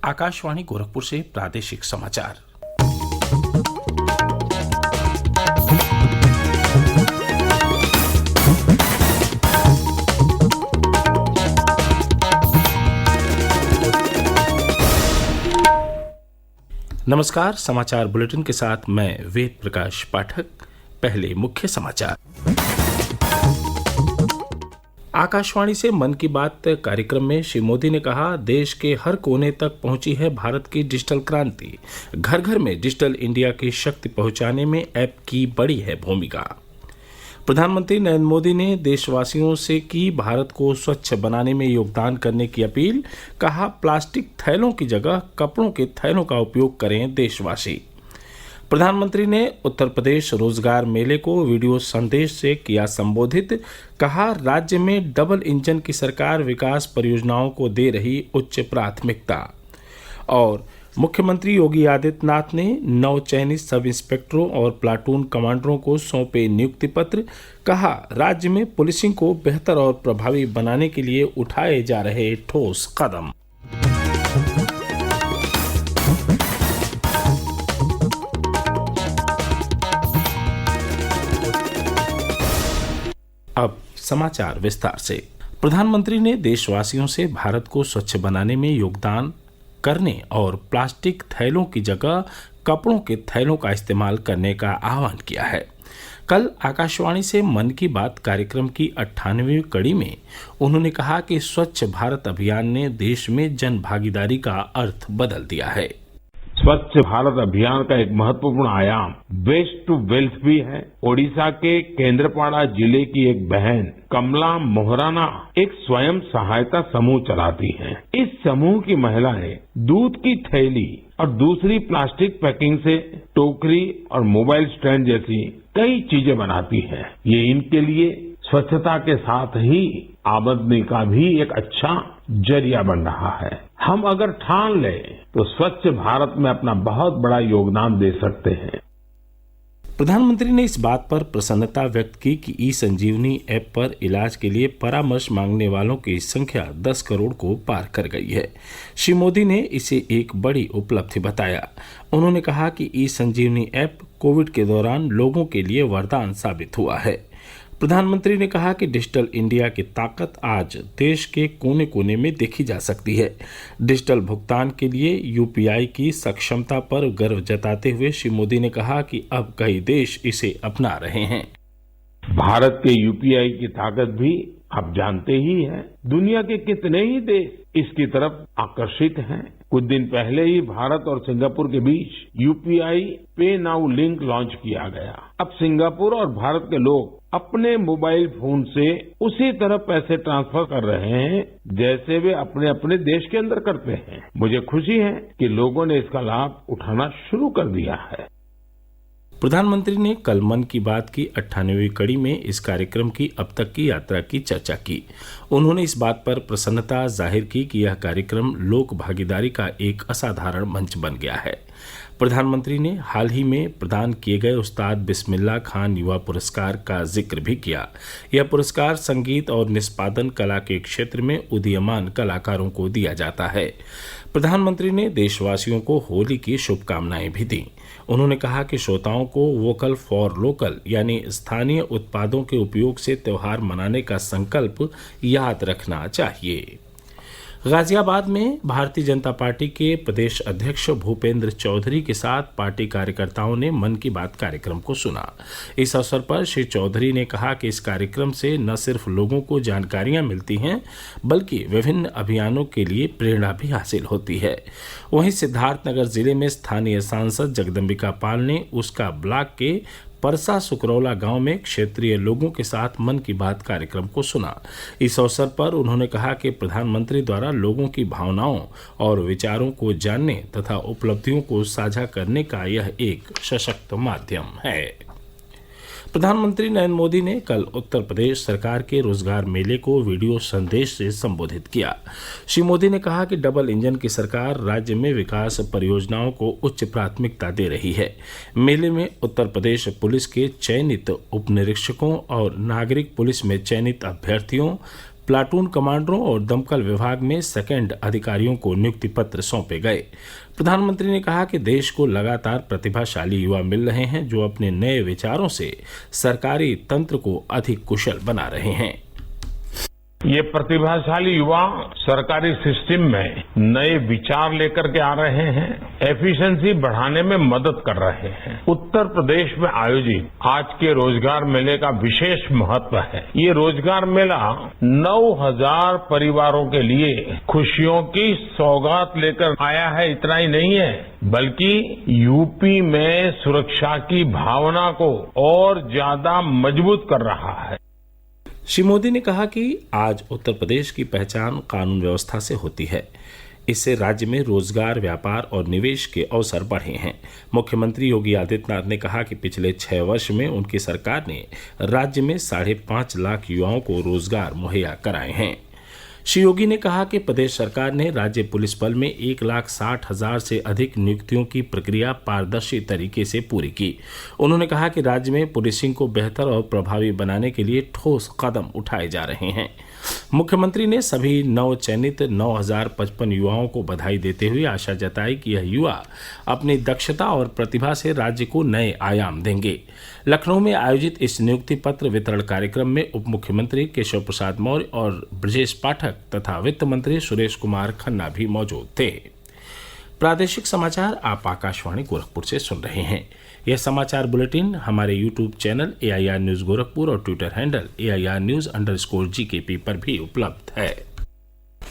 आकाशवाणी गोरखपुर से प्रादेशिक समाचार। नमस्कार, समाचार बुलेटिन के साथ मैं वेद प्रकाश पाठक। पहले मुख्य समाचार। आकाशवाणी से मन की बात कार्यक्रम में श्री मोदी ने कहा, देश के हर कोने तक पहुंची है भारत की डिजिटल क्रांति। घर घर में डिजिटल इंडिया की शक्ति पहुंचाने में ऐप की बड़ी है भूमिका। प्रधानमंत्री नरेंद्र मोदी ने देशवासियों से की भारत को स्वच्छ बनाने में योगदान करने की अपील। कहा, प्लास्टिक थैलों की जगह कपड़ों के थैलों का उपयोग करें देशवासी। प्रधानमंत्री ने उत्तर प्रदेश रोजगार मेले को वीडियो संदेश से किया संबोधित। कहा, राज्य में डबल इंजन की सरकार विकास परियोजनाओं को दे रही उच्च प्राथमिकता। और मुख्यमंत्री योगी आदित्यनाथ ने नवचयनित सब इंस्पेक्टरों और प्लाटून कमांडरों को सौंपे नियुक्ति पत्र। कहा, राज्य में पुलिसिंग को बेहतर और प्रभावी बनाने के लिए उठाए जा रहे ठोस कदम। अब समाचार विस्तार से। प्रधानमंत्री ने देशवासियों से भारत को स्वच्छ बनाने में योगदान करने और प्लास्टिक थैलों की जगह कपड़ों के थैलों का इस्तेमाल करने का आह्वान किया है। कल आकाशवाणी से मन की बात कार्यक्रम की 98वीं कड़ी में उन्होंने कहा कि स्वच्छ भारत अभियान ने देश में जन भागीदारी का अर्थ बदल दिया है। स्वच्छ भारत अभियान का एक महत्वपूर्ण आयाम वेस्ट टू वेल्थ भी है। ओडिशा के केंद्रपाड़ा जिले की एक बहन कमला मोहराना एक स्वयं सहायता समूह चलाती हैं। इस समूह की महिलाएं दूध की थैली और दूसरी प्लास्टिक पैकिंग से टोकरी और मोबाइल स्टैंड जैसी कई चीजें बनाती हैं। ये इनके लिए स्वच्छता के साथ ही आमदनी का भी एक अच्छा जरिया बन रहा है। हम अगर ठान लें तो स्वच्छ भारत में अपना बहुत बड़ा योगदान दे सकते हैं। प्रधानमंत्री ने इस बात पर प्रसन्नता व्यक्त की कि ई संजीवनी ऐप पर इलाज के लिए परामर्श मांगने वालों की संख्या 10 करोड़ को पार कर गई है। श्री मोदी ने इसे एक बड़ी उपलब्धि बताया। उन्होंने कहा कि ई संजीवनी ऐप कोविड के दौरान लोगों के लिए वरदान साबित हुआ है। प्रधानमंत्री ने कहा कि डिजिटल इंडिया की ताकत आज देश के कोने कोने में देखी जा सकती है। डिजिटल भुगतान के लिए यूपीआई की सक्षमता पर गर्व जताते हुए श्री मोदी ने कहा कि अब कई देश इसे अपना रहे हैं। भारत के यूपीआई की ताकत भी आप जानते ही हैं। दुनिया के कितने ही देश इसकी तरफ आकर्षित हैं। कुछ दिन पहले ही भारत और सिंगापुर के बीच यूपीआई पे नाउ लिंक लॉन्च किया गया। अब सिंगापुर और भारत के लोग अपने मोबाइल फोन से उसी तरह पैसे ट्रांसफर कर रहे हैं जैसे वे अपने अपने देश के अंदर करते हैं। मुझे खुशी है कि लोगों ने इसका लाभ उठाना शुरू कर दिया है। प्रधानमंत्री ने कल मन की बात की 98वीं कड़ी में इस कार्यक्रम की अब तक की यात्रा की चर्चा की। उन्होंने इस बात पर प्रसन्नता जाहिर की कि यह कार्यक्रम लोक भागीदारी का एक असाधारण मंच बन गया है। प्रधानमंत्री ने हाल ही में प्रदान किए गए उस्ताद बिस्मिल्लाह खान युवा पुरस्कार का जिक्र भी किया। यह पुरस्कार संगीत और निष्पादन कला के क्षेत्र में उदीयमान कलाकारों को दिया जाता है। प्रधानमंत्री ने देशवासियों को होली की शुभकामनाएं भी दी। उन्होंने कहा कि श्रोताओं को वोकल फॉर लोकल यानी स्थानीय उत्पादों के उपयोग से त्योहार मनाने का संकल्प याद रखना चाहिए। गाजियाबाद में भारतीय जनता पार्टी के प्रदेश अध्यक्ष भूपेंद्र चौधरी के साथ पार्टी कार्यकर्ताओं ने मन की बात कार्यक्रम को सुना। इस अवसर पर श्री चौधरी ने कहा कि इस कार्यक्रम से न सिर्फ लोगों को जानकारियां मिलती हैं बल्कि विभिन्न अभियानों के लिए प्रेरणा भी हासिल होती है। वहीं सिद्धार्थनगर जिले में स्थानीय सांसद जगदम्बिका पाल ने उसका ब्लॉक के परसा सुकरौला गांव में क्षेत्रीय लोगों के साथ मन की बात कार्यक्रम को सुना। इस अवसर पर उन्होंने कहा कि प्रधानमंत्री द्वारा लोगों की भावनाओं और विचारों को जानने तथा उपलब्धियों को साझा करने का यह एक सशक्त माध्यम है। प्रधानमंत्री नरेंद्र मोदी ने कल उत्तर प्रदेश सरकार के रोजगार मेले को वीडियो संदेश से संबोधित किया। श्री मोदी ने कहा कि डबल इंजन की सरकार राज्य में विकास परियोजनाओं को उच्च प्राथमिकता दे रही है। मेले में उत्तर प्रदेश पुलिस के चयनित उप निरीक्षकों और नागरिक पुलिस में चयनित अभ्यर्थियों, प्लाटून कमांडरों और दमकल विभाग में सेकंड अधिकारियों को नियुक्ति पत्र सौंपे गए। प्रधानमंत्री ने कहा कि देश को लगातार प्रतिभाशाली युवा मिल रहे हैं जो अपने नए विचारों से सरकारी तंत्र को अधिक कुशल बना रहे हैं। ये प्रतिभाशाली युवा सरकारी सिस्टम में नए विचार लेकर के आ रहे हैं, एफिशिएंसी बढ़ाने में मदद कर रहे हैं। उत्तर प्रदेश में आयोजित आज के रोजगार मेले का विशेष महत्व है। ये रोजगार मेला 9,000 परिवारों के लिए खुशियों की सौगात लेकर आया है। इतना ही नहीं है, बल्कि यूपी में सुरक्षा की भावना को और ज्यादा मजबूत कर रहा है। श्री मोदी ने कहा कि आज उत्तर प्रदेश की पहचान कानून व्यवस्था से होती है। इससे राज्य में रोजगार, व्यापार और निवेश के अवसर बढ़े हैं। मुख्यमंत्री योगी आदित्यनाथ ने कहा कि पिछले 6 वर्ष में उनकी सरकार ने राज्य में 5.5 लाख युवाओं को रोजगार मुहैया कराए हैं। श्री योगी ने कहा कि प्रदेश सरकार ने राज्य पुलिस बल में 1,60,000 से अधिक नियुक्तियों की प्रक्रिया पारदर्शी तरीके से पूरी की। उन्होंने कहा कि राज्य में पुलिसिंग को बेहतर और प्रभावी बनाने के लिए ठोस कदम उठाए जा रहे हैं। मुख्यमंत्री ने सभी नवचयनित 9,055 युवाओं को बधाई देते हुए आशा जताई कि यह युवा अपनी दक्षता और प्रतिभा से राज्य को नए आयाम देंगे। लखनऊ में आयोजित इस नियुक्ति पत्र वितरण कार्यक्रम में उप मुख्यमंत्री केशव प्रसाद मौर्य और ब्रजेश पाठक तथा वित्त मंत्री सुरेश कुमार खन्ना भी मौजूद थे। प्रादेशिक समाचार आप आकाशवाणी गोरखपुर से सुन रहे हैं। यह समाचार बुलेटिन हमारे YouTube channel AIR news Gorakhpur और ट्विटर हैंडल AIR News_GKP पर भी उपलब्ध है।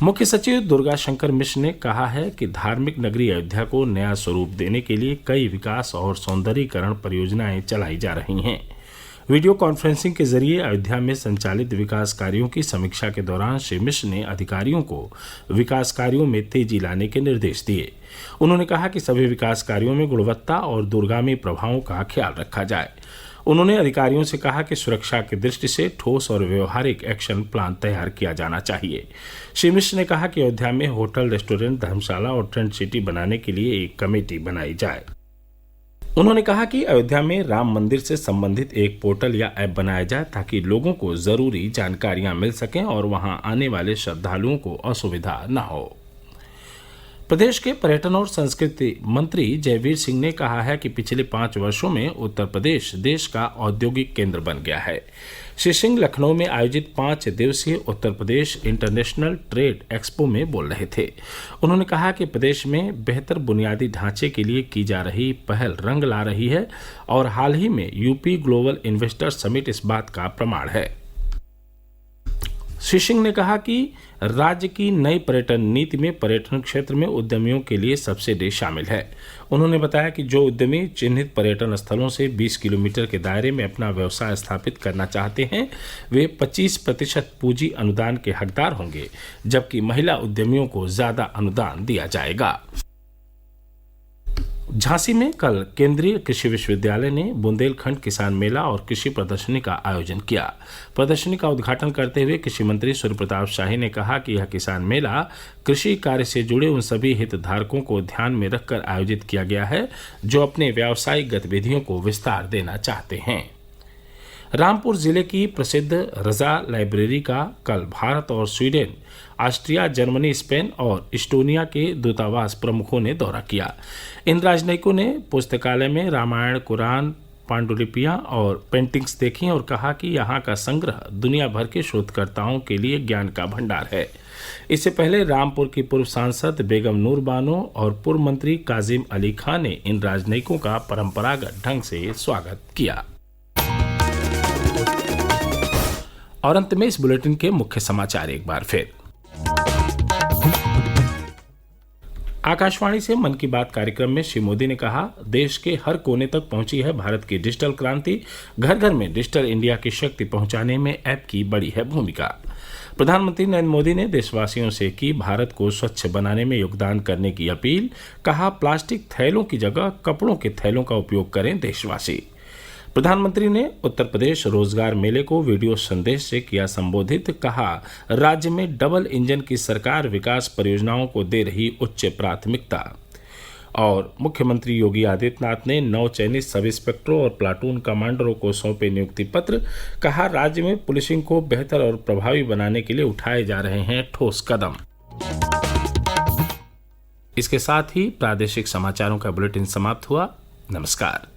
मुख्य सचिव दुर्गा शंकर मिश्र ने कहा है कि धार्मिक नगरी अयोध्या को नया स्वरूप देने के लिए कई विकास और सौंदर्यीकरण परियोजनाएं चलाई जा रही हैं। वीडियो कॉन्फ्रेंसिंग के जरिए अयोध्या में संचालित विकास कार्यों की समीक्षा के दौरान श्री मिश्र ने अधिकारियों को विकास कार्यों में तेजी लाने के निर्देश दिए। उन्होंने कहा कि सभी विकास कार्यों में गुणवत्ता और दूरगामी प्रभावों का ख्याल रखा जाए। उन्होंने अधिकारियों से कहा कि सुरक्षा की दृष्टि से ठोस और व्यवहारिक एक्शन प्लान तैयार किया जाना चाहिए। श्री मिश्र ने कहा कि अयोध्या में होटल, रेस्टोरेंट, धर्मशाला और टेंट सिटी बनाने के लिए एक कमेटी बनाई जाए। उन्होंने कहा कि अयोध्या में राम मंदिर से संबंधित एक पोर्टल या ऐप बनाया जाए ताकि लोगों को जरूरी जानकारियां मिल सकें और वहां आने वाले श्रद्धालुओं को असुविधा न हो। प्रदेश के पर्यटन और संस्कृति मंत्री जयवीर सिंह ने कहा है कि पिछले 5 वर्षों में उत्तर प्रदेश देश का औद्योगिक केंद्र बन गया है। श्री सिंह लखनऊ में आयोजित 5 दिवसीय Uttar Pradesh international trade expo में बोल रहे थे। उन्होंने कहा कि प्रदेश में बेहतर बुनियादी ढांचे के लिए की जा रही पहल रंग ला रही है और हाल ही में यूपी ग्लोबल इन्वेस्टर समिट इस बात का प्रमाण है। श्री सिंह ने कहा कि राज्य की नई पर्यटन नीति में पर्यटन क्षेत्र में उद्यमियों के लिए सब्सिडी शामिल है। उन्होंने बताया कि जो उद्यमी चिन्हित पर्यटन स्थलों से 20 किलोमीटर के दायरे में अपना व्यवसाय स्थापित करना चाहते हैं वे 25% पूंजी अनुदान के हकदार होंगे, जबकि महिला उद्यमियों को ज्यादा अनुदान दिया जाएगा। झांसी में कल केंद्रीय कृषि विश्वविद्यालय ने बुंदेलखंड किसान मेला और कृषि प्रदर्शनी का आयोजन किया। प्रदर्शनी का उद्घाटन करते हुए कृषि मंत्री सूर्य प्रताप शाही ने कहा कि यह किसान मेला कृषि कार्य से जुड़े उन सभी हितधारकों को ध्यान में रखकर आयोजित किया गया है जो अपने व्यावसायिक गतिविधियों को विस्तार देना चाहते हैं। रामपुर जिले की प्रसिद्ध रजा लाइब्रेरी का कल भारत और स्वीडन, ऑस्ट्रिया, जर्मनी, स्पेन और इस्टोनिया के दूतावास प्रमुखों ने दौरा किया। इन राजनयिकों ने पुस्तकालय में रामायण, कुरान, पांडुलिपियां और पेंटिंग्स देखी और कहा कि यहाँ का संग्रह दुनिया भर के शोधकर्ताओं के लिए ज्ञान का भंडार है। इससे पहले रामपुर की पूर्व सांसद बेगम नूर बानो और पूर्व मंत्री काजिम अली खान ने इन राजनयिकों का परंपरागत ढंग से स्वागत किया। और अंत में इस बुलेटिन के मुख्य समाचार एक बार फिर। आकाशवाणी से मन की बात कार्यक्रम में श्री मोदी ने कहा, देश के हर कोने तक पहुंची है भारत की डिजिटल क्रांति। घर घर में डिजिटल इंडिया की शक्ति पहुंचाने में ऐप की बड़ी है भूमिका। प्रधानमंत्री नरेंद्र मोदी ने देशवासियों से की भारत को स्वच्छ बनाने में योगदान करने की अपील। कहा, प्लास्टिक थैलों की जगह कपड़ों के थैलों का उपयोग करें देशवासी। प्रधानमंत्री ने उत्तर प्रदेश रोजगार मेले को वीडियो संदेश से किया संबोधित। कहा, राज्य में डबल इंजन की सरकार विकास परियोजनाओं को दे रही उच्च प्राथमिकता। और मुख्यमंत्री योगी आदित्यनाथ ने 9 चयनित सब इंस्पेक्टरों और प्लाटून कमांडरों को सौंपे नियुक्ति पत्र। कहा, राज्य में पुलिसिंग को बेहतर और प्रभावी बनाने के लिए उठाए जा रहे हैं ठोस कदम। इसके साथ ही प्रादेशिक समाचारों का बुलेटिन समाप्त हुआ। नमस्कार।